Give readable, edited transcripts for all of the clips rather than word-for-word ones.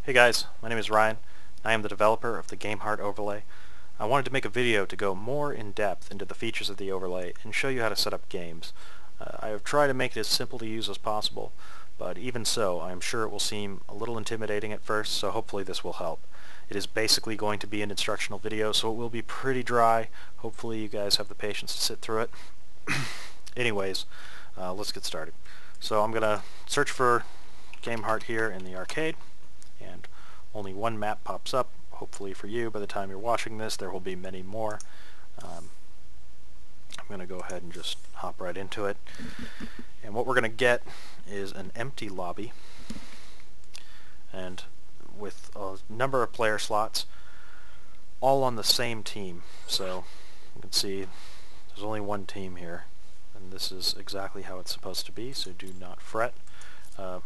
Hey guys, my name is Ryan. I am the developer of the GameHeart overlay. I wanted to make a video to go more in depth into the features of the overlay and show you how to set up games. I have tried to make it as simple to use as possible, but even so, I am sure it will seem a little intimidating at first, so hopefully this will help. It is basically going to be an instructional video, so it will be pretty dry. Hopefully you guys have the patience to sit through it. Anyways, let's get started. So I'm going to search for GameHeart here in the arcade, and only one map pops up. Hopefully for you, by the time you're watching this, there will be many more. I'm going to go ahead and just hop right into it. And what we're going to get is an empty lobby, and with a number of player slots, all on the same team. So you can see there's only one team here, and this is exactly how it's supposed to be, so do not fret.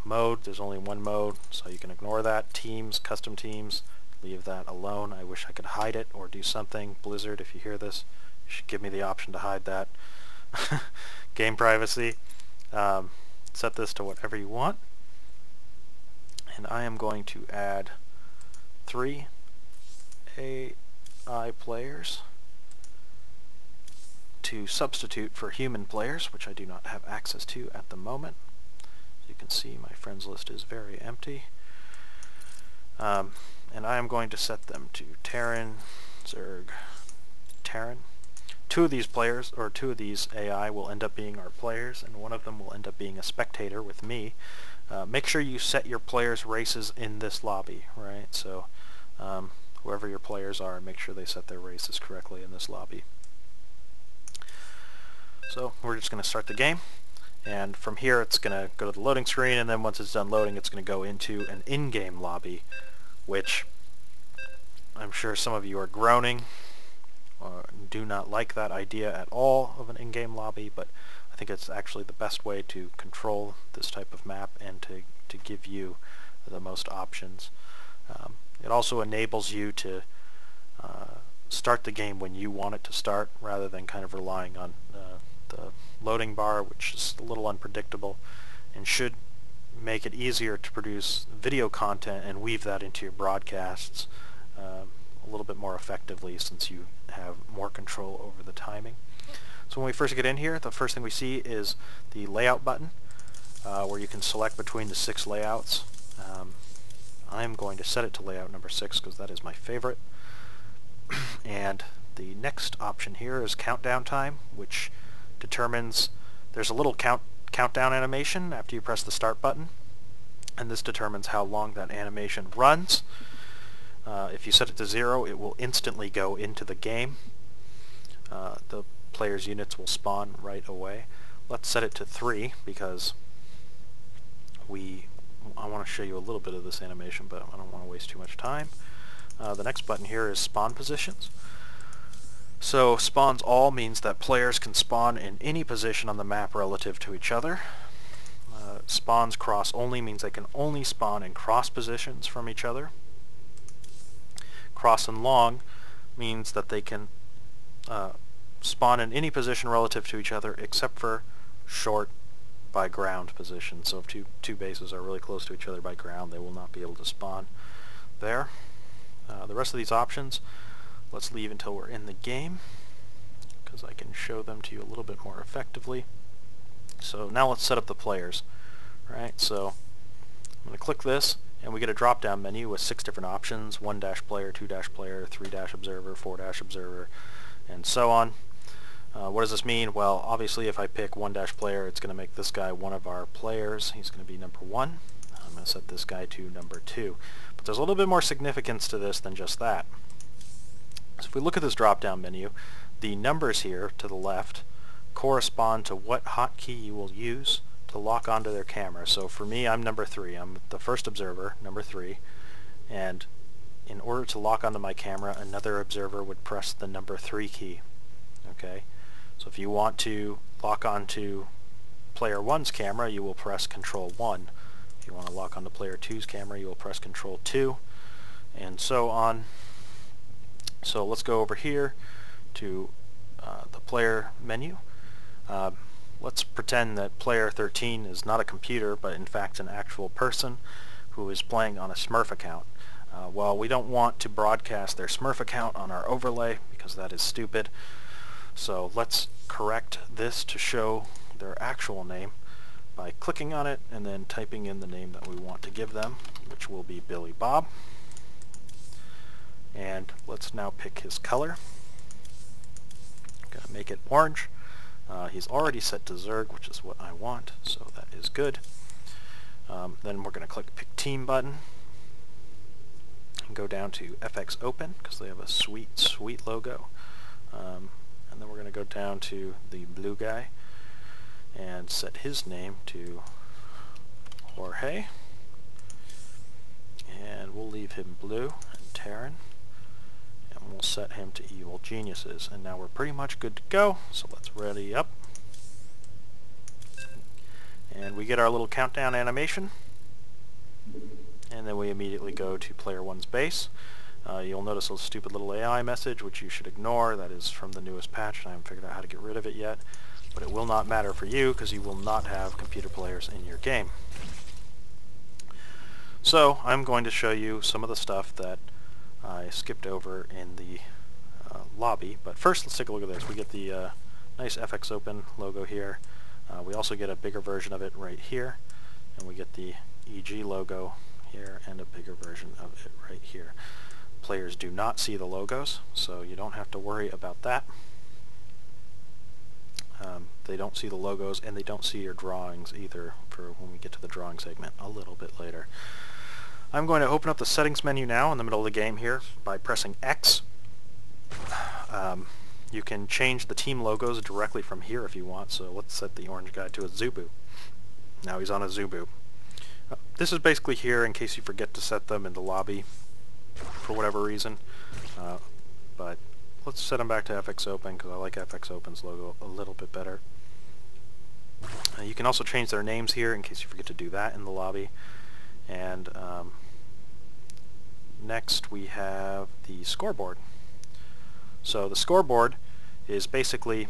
Mode, there's only one mode, so you can ignore that. Teams, custom teams, leave that alone. I wish I could hide it or do something. Blizzard, if you hear this, you should give me the option to hide that. Game privacy, set this to whatever you want. And I am going to add 3 AI players to substitute for human players, which I do not have access to at the moment. As you can see, my friends list is very empty. And I am going to set them to Terran, Zerg, Terran. Two of these AI will end up being our players, and one of them will end up being a spectator with me. Make sure you set your players' races in this lobby, right? So whoever your players are, make sure they set their races correctly in this lobby. So we're just going to start the game, and from here it's going to go to the loading screen, and then once it's done loading, it's going to go into an in-game lobby, which I'm sure some of you are groaning or do not like that idea at all of an in-game lobby, but I think it's actually the best way to control this type of map and to give you the most options. It also enables you to start the game when you want it to start, rather than kind of relying on the loading bar, which is a little unpredictable and should make it easier to produce video content and weave that into your broadcasts a little bit more effectively, since you have more control over the timing. So when we first get in here, the first thing we see is the layout button, where you can select between the 6 layouts. I am going to set it to layout number 6 because that is my favorite. And the next option here is countdown time, which determines, there's a little countdown animation after you press the start button, and this determines how long that animation runs. If you set it to 0, it will instantly go into the game. The player's units will spawn right away. Let's set it to 3 because I want to show you a little bit of this animation, but I don't want to waste too much time. The next button here is spawn positions. So spawns all means that players can spawn in any position on the map relative to each other. Spawns cross only means they can only spawn in cross positions from each other. Cross and long means that they can spawn in any position relative to each other except for short by ground position. So if two bases are really close to each other by ground, they will not be able to spawn there. The rest of these options, let's leave until we're in the game, because I can show them to you a little bit more effectively. So now let's set up the players. Right, so I'm going to click this, and we get a drop-down menu with 6 different options: 1-player, 2-player, 3-observer, 4-observer, and so on. What does this mean? Well, obviously if I pick 1-player, it's going to make this guy one of our players. He's going to be number 1. I'm going to set this guy to number 2. But there's a little bit more significance to this than just that. So if we look at this drop-down menu, the numbers here to the left correspond to what hotkey you will use to lock onto their camera. So for me, I'm number 3. I'm the first observer, number 3, and in order to lock onto my camera, another observer would press the number 3 key. Okay? So if you want to lock onto player 1's camera, you will press Control 1. If you want to lock onto player 2's camera, you will press Control 2, and so on. So let's go over here to the player menu. Let's pretend that player 13 is not a computer, but in fact an actual person who is playing on a Smurf account. Well, we don't want to broadcast their Smurf account on our overlay because that is stupid. So let's correct this to show their actual name by clicking on it and then typing in the name that we want to give them, which will be Billy Bob. And let's now pick his color. I'm going to make it orange. He's already set to Zerg, which is what I want, so that is good. Then we're going to click Pick Team button. And go down to FX Open, because they have a sweet, sweet logo. And then we're going to go down to the blue guy and set his name to Jorge. And we'll leave him blue and Terran. And we'll set him to Evil Geniuses. And now we're pretty much good to go, so let's ready up. And we get our little countdown animation. And then we immediately go to player 1's base. You'll notice a stupid little AI message, which you should ignore. That is from the newest patch, and I haven't figured out how to get rid of it yet. But it will not matter for you, because you will not have computer players in your game. So, I'm going to show you some of the stuff that I skipped over in the lobby. But first, let's take a look at this. We get the nice FX Open logo here. We also get a bigger version of it right here. And we get the EG logo here and a bigger version of it right here. Players do not see the logos, so you don't have to worry about that. They don't see the logos, and they don't see your drawings either for when we get to the drawing segment a little bit later. I'm going to open up the settings menu now in the middle of the game here by pressing X. You can change the team logos directly from here if you want, so let's set the orange guy to a Zubu. Now he's on a Zubu. This is basically here in case you forget to set them in the lobby for whatever reason, but let's set them back to FX Open because I like FX Open's logo a little bit better. You can also change their names here in case you forget to do that in the lobby. And next we have the scoreboard. So the scoreboard is basically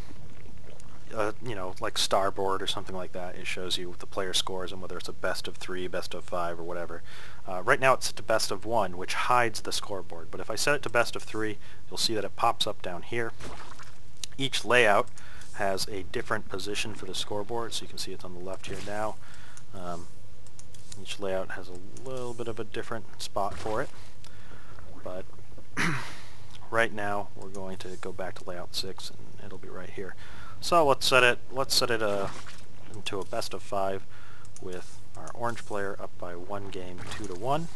you know, like Starboard or something like that. It shows you the player scores and whether it's a best of 3, best of 5, or whatever. Right now it's set to best of 1, which hides the scoreboard. But if I set it to best of 3, you'll see that it pops up down here. Each layout has a different position for the scoreboard, so you can see it's on the left here now. Each layout has a little bit of a different spot for it. But right now we're going to go back to layout 6, and it'll be right here. So let's set it into a best of 5 with our orange player up by 1 game 2-1,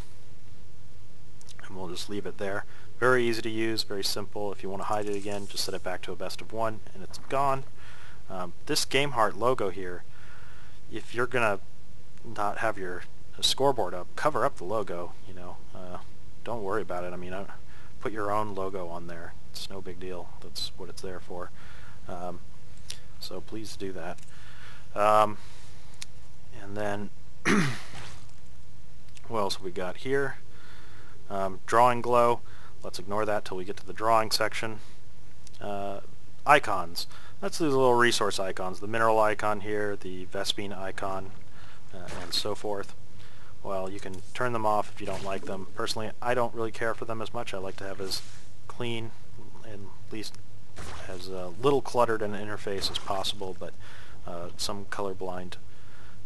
and we'll just leave it there. Very easy to use, very simple. If you want to hide it again, just set it back to a best of 1 and it's gone. This GameHeart logo here, if you're gonna not have your scoreboard up, cover up the logo, you know. Don't worry about it. I mean, put your own logo on there. It's no big deal. That's what it's there for. So please do that. And then what else have we got here? Drawing glow. Let's ignore that till we get to the drawing section. Icons. That's these little resource icons. The mineral icon here, the Vespine icon, and so forth. Well, you can turn them off if you don't like them. Personally, I don't really care for them as much. I like to have as clean and at least as little cluttered an interface as possible, but some colorblind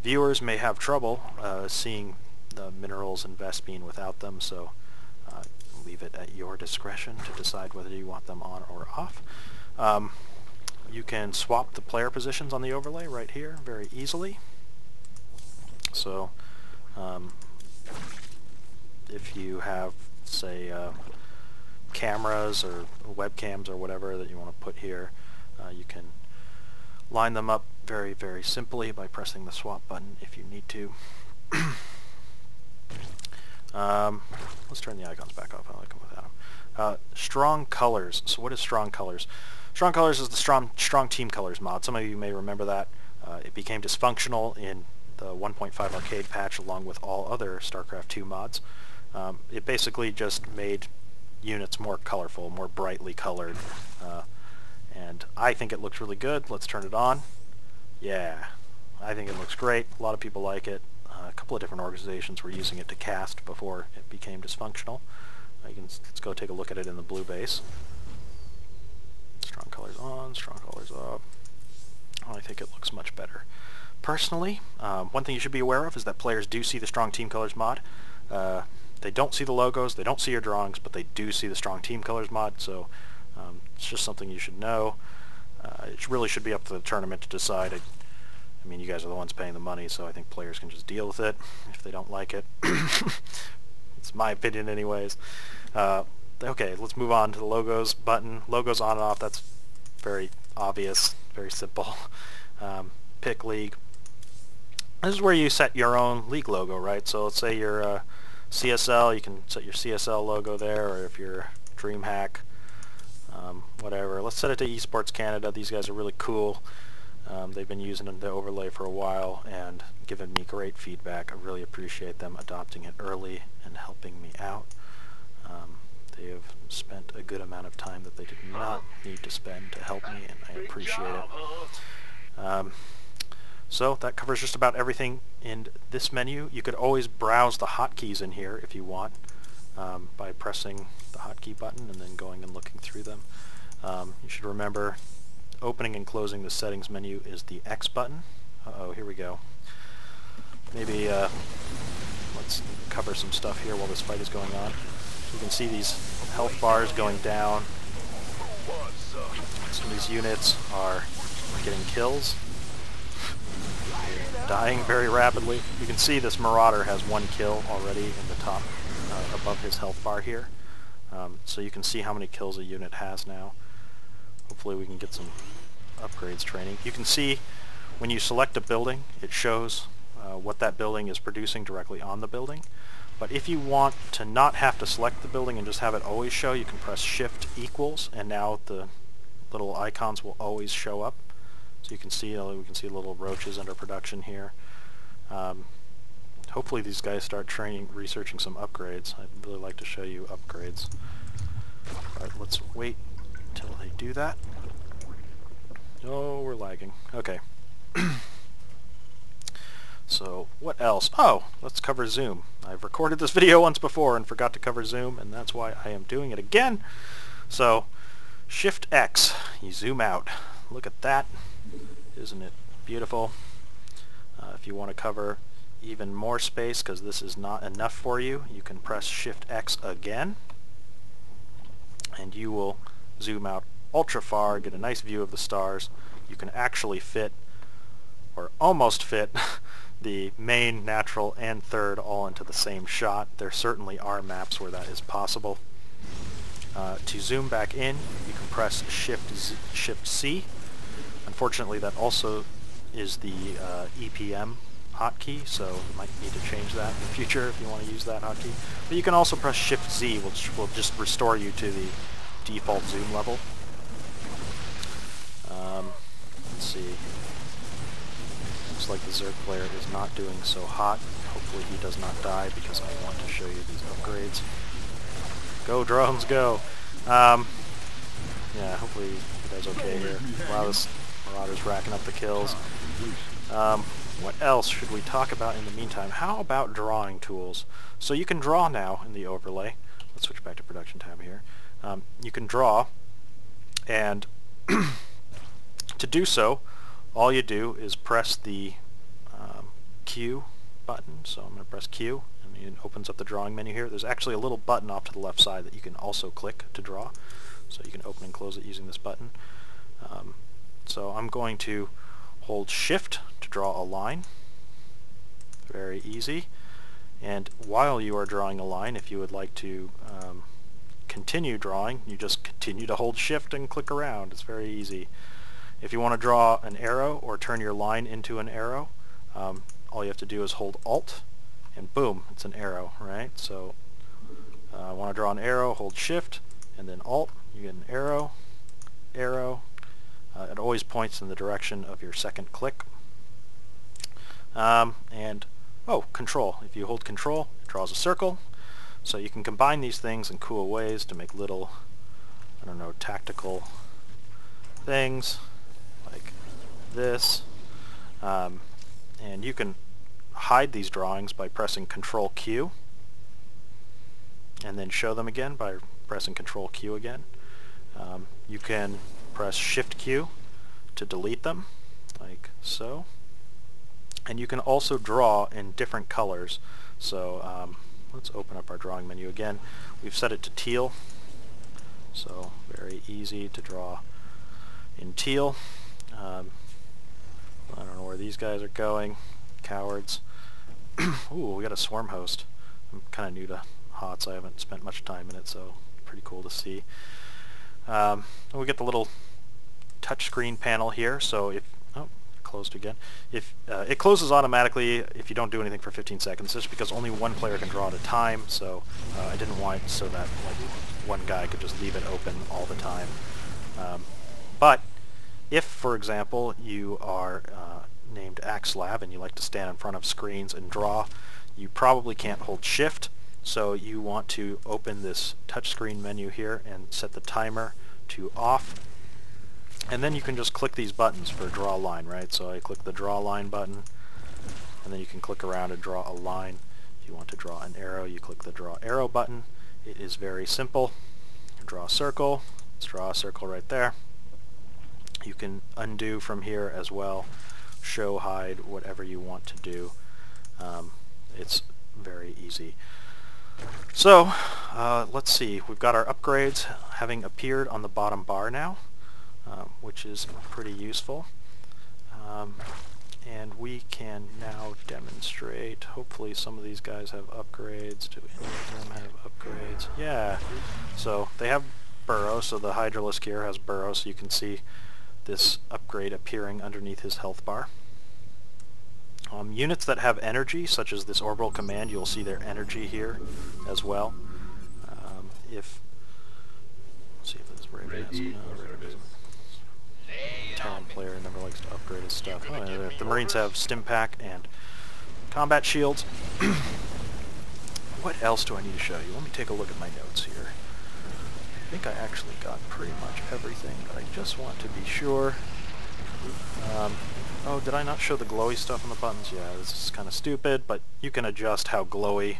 viewers may have trouble seeing the minerals and Vespine without them, so leave it at your discretion to decide whether you want them on or off. You can swap the player positions on the overlay right here very easily. So if you have, say, cameras or webcams or whatever that you want to put here, you can line them up very, very simply by pressing the swap button if you need to. Let's turn the icons back off. I like them without them. Strong colors. So what is strong colors? Strong colors is the strong team colors mod. Some of you may remember that. It became dysfunctional in the 1.5 arcade patch along with all other StarCraft 2 mods. It basically just made units more colorful, more brightly colored, and I think it looks really good. Let's turn it on. Yeah, I think it looks great. A lot of people like it. A couple of different organizations were using it to cast before it became dysfunctional. Let's go take a look at it in the blue base. Strong colors on, strong colors off. Oh, I think it looks much better. Personally, one thing you should be aware of is that players do see the strong team colors mod. They don't see the logos, they don't see your drawings, but they do see the strong team colors mod, so it's just something you should know. It really should be up to the tournament to decide. I mean, you guys are the ones paying the money, so I think players can just deal with it if they don't like it. It's my opinion anyways. Okay, let's move on to the logos button. Logos on and off, that's very obvious, very simple. Pick league. This is where you set your own league logo, right? So let's say you're CSL, you can set your CSL logo there, or if you're DreamHack, whatever. Let's set it to Esports Canada. These guys are really cool. They've been using the overlay for a while and given me great feedback. I really appreciate them adopting it early and helping me out. They have spent a good amount of time that they did not need to spend to help me, and I appreciate it. So that covers just about everything in this menu. You could always browse the hotkeys in here if you want by pressing the hotkey button and then going and looking through them. You should remember opening and closing the settings menu is the X button. Uh-oh, here we go. Maybe let's cover some stuff here while this fight is going on. You can see these health bars going down. Some of these units are getting kills. They're dying very rapidly. You can see this Marauder has 1 kill already in the top above his health bar here. So you can see how many kills a unit has now. Hopefully we can get some upgrades training. You can see when you select a building, it shows what that building is producing directly on the building. But if you want to not have to select the building and just have it always show, you can press Shift equals, and now the little icons will always show up. So you can see, we can see little roaches under production here. Hopefully these guys start researching some upgrades. I'd really like to show you upgrades. But let's wait until they do that. Oh, we're lagging. Okay. So, what else? Oh, let's cover zoom. I've recorded this video once before and forgot to cover zoom, and that's why I am doing it again. So, Shift X, you zoom out. Look at that. Isn't it beautiful? If you want to cover even more space, because this is not enough for you, you can press Shift X again, and you will zoom out ultra far, get a nice view of the stars. You can actually fit, or almost fit, the main, natural, and third all into the same shot. There certainly are maps where that is possible. To zoom back in, you can press Shift C. Unfortunately, that also is the EPM hotkey, so you might need to change that in the future if you want to use that hotkey. But you can also press Shift Z, which will just restore you to the default zoom level. Let's see. Looks like the Zerg player is not doing so hot. Hopefully he does not die, because I want to show you these upgrades. Go drones, go! Yeah, hopefully he does okay here. Wow, this Marauder's racking up the kills. What else should we talk about in the meantime? How about drawing tools? So you can draw now in the overlay. Let's switch back to production tab here. You can draw, and to do so, all you do is press the Q button. So I'm going to press Q, and it opens up the drawing menu here. There's actually a little button off to the left side that you can also click to draw. So you can open and close it using this button. So I'm going to hold Shift to draw a line. Very easy. And while you are drawing a line, if you would like to continue drawing, you just continue to hold Shift and click around. It's very easy. If you want to draw an arrow or turn your line into an arrow, all you have to do is hold Alt, and boom, it's an arrow, right? So I want to draw an arrow, hold Shift, and then Alt, you get an arrow, arrow. It always points in the direction of your second click. And, oh, Control. If you hold Control, it draws a circle. So you can combine these things in cool ways to make little, I don't know, tactical things like this. And you can hide these drawings by pressing Control Q, and then show them again by pressing Control Q again. You can press Shift Q to delete them, like so. And you can also draw in different colors. So let's open up our drawing menu again. We've set it to teal, so very easy to draw in teal. I don't know where these guys are going. Cowards. Ooh, we got a swarm host. I'm kind of new to HOTS. I haven't spent much time in it, so pretty cool to see. We get the little touchscreen panel here. So if closed again. If it closes automatically if you don't do anything for 15 seconds, just because only one player can draw at a time. So I didn't want it so that like one guy could just leave it open all the time. But if, for example, you are named AxeLab and you like to stand in front of screens and draw, you probably can't hold Shift. So you want to open this touchscreen menu here and set the timer to off. And then you can just click these buttons for draw line, right? So I click the draw line button, and then you can click around and draw a line. If you want to draw an arrow, you click the draw arrow button. It is very simple. Draw a circle. Let's draw a circle right there. You can undo from here as well. Show, hide, whatever you want to do. It's very easy. So let's see. We've got our upgrades having appeared on the bottom bar now. Which is pretty useful. And we can now demonstrate. Hopefully some of these guys have upgrades. Do any of them have upgrades? Yeah. So they have burrow, so the Hydralisk here has burrow, so you can see this upgrade appearing underneath his health bar. Units that have energy, such as this orbital command, you'll see their energy here as well. Let's see if this Raven has... No, Raven doesn't. Talon player never likes to upgrade his stuff. Oh, the Marines have stim pack and combat shields. What else do I need to show you? Let me take a look at my notes here. I think I actually got pretty much everything, but I just want to be sure. Oh, did I not show the glowy stuff on the buttons? Yeah, this is kind of stupid, but you can adjust how glowy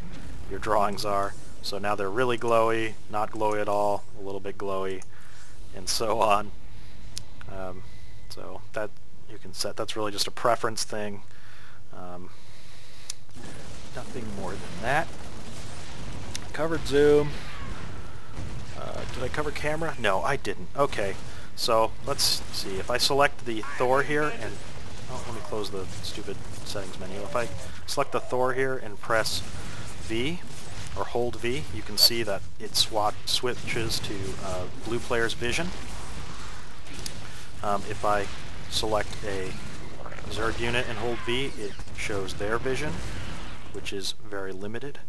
your drawings are. So now they're really glowy, not glowy at all, a little bit glowy, and so on. So that you can set. That's really just a preference thing. Nothing more than that. Covered zoom. Did I cover camera? No, I didn't. Okay, so let's see. If I select the Thor here and let me close the stupid settings menu. If I select the Thor here and press V or hold V, you can see that it switches to blue player's vision. If I select a Zerg unit and hold V, it shows their vision, which is very limited.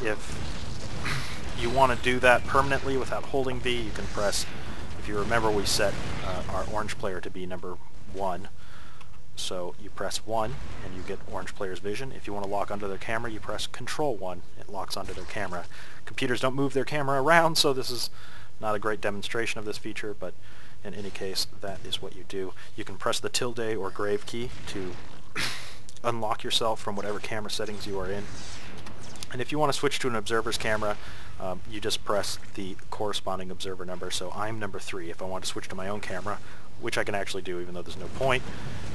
If you want to do that permanently without holding V, you can press, if you remember we set our orange player to be number 1, so you press 1 and you get orange player's vision. If you want to lock onto their camera, you press Control 1, it locks onto their camera. Computers don't move their camera around, so this is not a great demonstration of this feature, but in any case, that is what you do. You can press the tilde or grave key to unlock yourself from whatever camera settings you are in. And if you want to switch to an observer's camera, you just press the corresponding observer number. So I'm number 3. If I want to switch to my own camera, which I can actually do even though there's no point,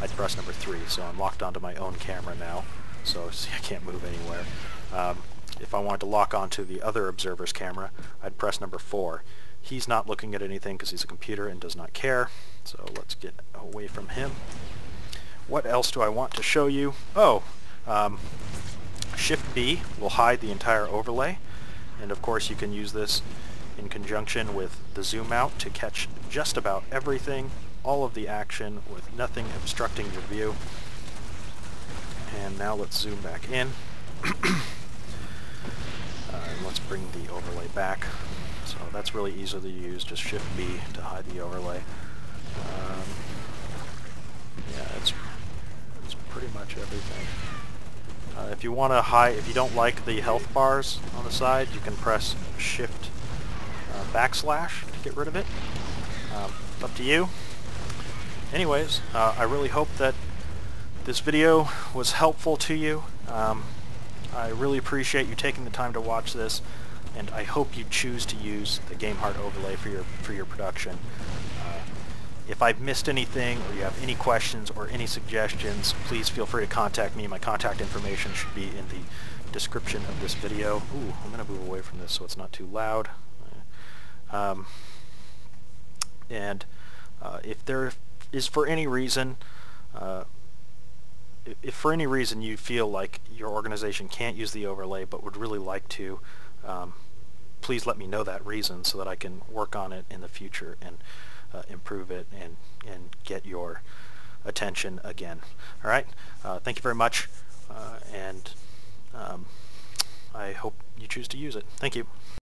I'd press number 3. So I'm locked onto my own camera now, so see, I can't move anywhere. If I wanted to lock onto the other observer's camera, I'd press number 4. He's not looking at anything because he's a computer and does not care, so let's get away from him. What else do I want to show you? Oh, Shift B will hide the entire overlay, and of course you can use this in conjunction with the zoom out to catch just about everything, all of the action with nothing obstructing your view. And now let's zoom back in. And let's bring the overlay back. So that's really easy to use, just Shift B to hide the overlay. Yeah, it's pretty much everything. If you want to hide, if you don't like the health bars on the side, you can press Shift backslash to get rid of it. It's up to you. Anyways, I really hope that this video was helpful to you. I really appreciate you taking the time to watch this, and I hope you choose to use the GameHeart overlay for your production. If I've missed anything, or you have any questions or any suggestions, please feel free to contact me. My contact information should be in the description of this video. Ooh, I'm going to move away from this so it's not too loud. If there is for any reason, if for any reason you feel like your organization can't use the overlay but would really like to, please let me know that reason so that I can work on it in the future and improve it and get your attention again. All right. Thank you very much, and I hope you choose to use it. Thank you.